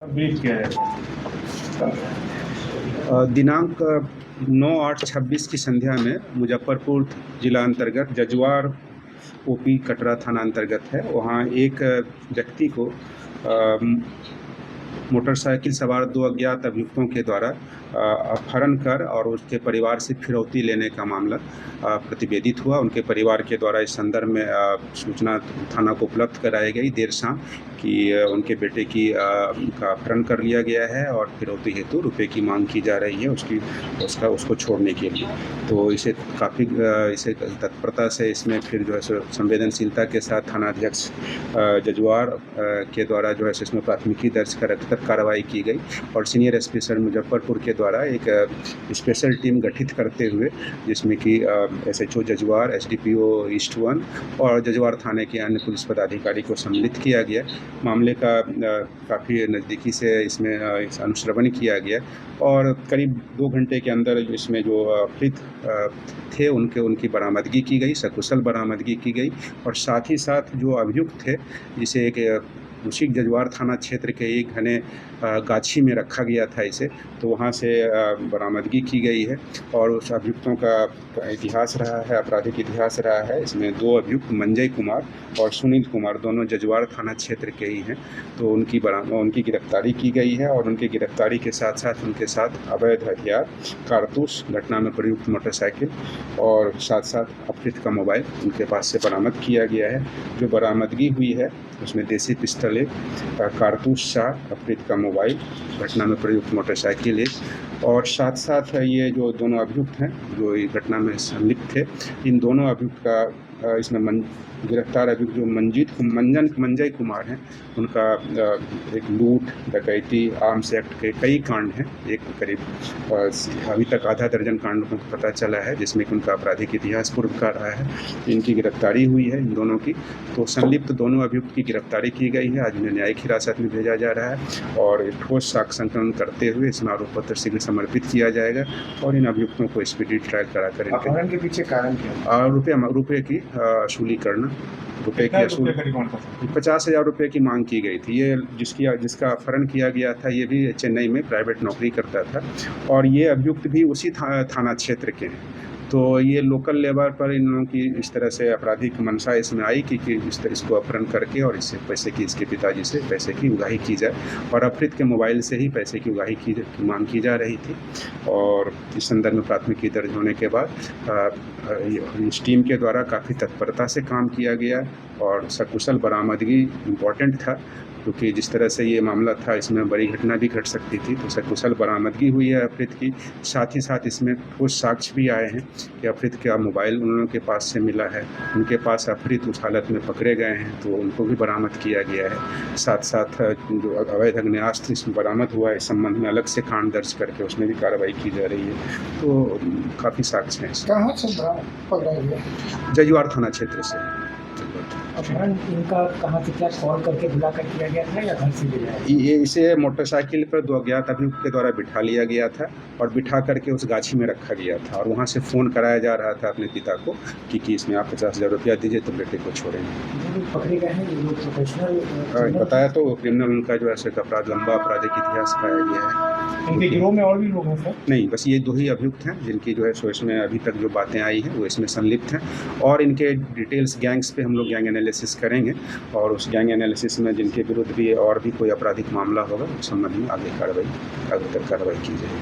Brief किया है। दिनांक 9/8/26 की संध्या में मुजफ्फरपुर जिला अंतर्गत जजुआर ओपी कटरा थाना अंतर्गत है। वहाँ एक व्यक्ति को मोटरसाइकिल सवार 2 अज्ञात अभियुक्तों के द्वारा अपहरण कर और उसके परिवार से फिरौती लेने का मामला प्रतिवेदित हुआ। उनके परिवार के द्वारा इस संदर्भ में सूचना थाना को उपलब्ध कराई गई देर शाम कि उनके बेटे का अपहरण कर लिया गया है और फिरौती हेतु रुपए की मांग की जा रही है उसको छोड़ने के लिए। तो इसे काफ़ी तत्परता से इसमें फिर जो है संवेदनशीलता के साथ थानाध्यक्ष जजुआर के द्वारा जो है इसमें प्राथमिकी दर्ज कर कार्रवाई की गई और सीनियर एसपी सर मुजफ्फरपुर के द्वारा एक स्पेशल टीम गठित करते हुए जिसमें कि एसएचओ जजुआर, एसडीपीओ ईस्ट 1 और जजुआर थाने के अन्य पुलिस पदाधिकारी को सम्मिलित किया गया। मामले का काफ़ी नज़दीकी से इसमें अनुश्रवण किया गया और करीब 2 घंटे के अंदर इसमें जो अपहृत थे उनकी बरामदगी की गई, सकुशल बरामदगी की गई और साथ ही साथ जो अभियुक्त थे जिसे एक उसी जजुआर थाना क्षेत्र के एक घने गाछी में रखा गया था इसे, तो वहाँ से बरामदगी की गई है और उस अभियुक्तों का इतिहास रहा है, आपराधिक इतिहास रहा है। इसमें 2 अभियुक्त मंजय कुमार और सुनील कुमार दोनों जजुआर थाना क्षेत्र के ही हैं। तो उनकी गिरफ्तारी की गई है और उनकी गिरफ्तारी के साथ साथ उनके साथ अवैध हथियार, कारतूस, घटना में प्रयुक्त मोटरसाइकिल और साथ साथ अपहृत का मोबाइल उनके पास से बरामद किया गया है। जो बरामदगी हुई है उसमें देसी पिस्टल, कारतूस 4, अपहृत का मोबाइल, घटना में प्रयुक्त मोटरसाइकिल और साथ साथ ये जो दोनों अभियुक्त हैं जो इस घटना में संलिप्त थे, इन दोनों अभियुक्त का इसमें गिरफ्तार अभियुक्त जो मंजय कुमार हैं उनका एक लूट, डकैती, आर्म्स एक्ट के कई कांड हैं। एक करीब अभी तक आधा दर्जन कांडों को पता चला है जिसमें कि उनका आपराधिक इतिहास पूर्व का रहा है। इनकी गिरफ्तारी हुई है इन दोनों की। तो संलिप्त दोनों अभियुक्त की गिरफ्तारी की गई है। आज उन्हें न्यायिक हिरासत में भेजा जा रहा है और एक ठोस साक्ष्य संकलन करते हुए इसमें आरोप पत्र शीघ्र समर्पित किया जाएगा और इन अभियुक्तों को स्पीडी ट्रायल कराकर अपहरण के पीछे कारण क्या? रुपये की वसूली करना, रुपए की असूल 50,000 रुपये की मांग की गई थी। ये जिसका अपहरण किया गया था ये भी चेन्नई में प्राइवेट नौकरी करता था और ये अभियुक्त भी उसी थाना क्षेत्र के हैं। तो ये लोकल लेवल पर इन लोगों की इस तरह से आपराधिक मंशा इसमें आई कि इसको अपहरण करके और इससे पैसे की, इसके पिताजी से पैसे की उगाही की जाए और अपहृत के मोबाइल से ही पैसे की उगाही की मांग की जा रही थी। और इस संदर्भ में प्राथमिकी दर्ज होने के बाद इस टीम के द्वारा काफ़ी तत्परता से काम किया गया और सकुशल बरामदगी इम्पॉर्टेंट था क्योंकि जिस तरह से ये मामला था इसमें बड़ी घटना भी घट सकती थी। तो सकुशल बरामदगी हुई है अपहृत की। साथ ही साथ इसमें ठोस साक्ष्य भी आए हैं कि अपहृत का मोबाइल उन लोगों के पास से मिला है, उनके पास अपहृत उस हालत में पकड़े गए हैं तो उनको भी बरामद किया गया है। साथ साथ जो अवैध अग्नेयास्त्र इसमें बरामद हुआ है इस संबंध में अलग से कांड दर्ज करके उसमें भी कार्रवाई की जा रही है। तो काफ़ी साक्ष्य हैं। कहाँ से पकड़ा गया? जजुआर थाना क्षेत्र से। अपहरण इनका कहाँ से, क्या कॉल करके बुला कर किया गया था या घर से ले जाया? ये इसे मोटरसाइकिल पर 2 अज्ञात अभियुक्त के द्वारा बिठा लिया गया था और बिठा करके उस गाछी में रखा गया था और वहाँ से फ़ोन कराया जा रहा था अपने पिता को कि इसमें आप 50,000 रुपया दीजिए तो बेटे को छोड़ेंगे। पकड़े गए हैं ये लोग प्रोफेशनल बताया तो क्रिमिनल उनका जो है अपराध, लंबा आपराधिक इतिहास पाया गया है। इनके गिरोह में और भी लोग हैं सर? नहीं, बस ये 2 ही अभियुक्त हैं जिनकी जो है इसमें अभी तक जो बातें आई हैं वो इसमें संलिप्त हैं और इनके डिटेल्स गैंग्स पे हम लोग गैंग एनालिसिस करेंगे और उस गैंग एनालिसिस में जिनके विरुद्ध भी और भी कोई आपराधिक मामला होगा उस संबंध में आगे कार्रवाई की जाएगी।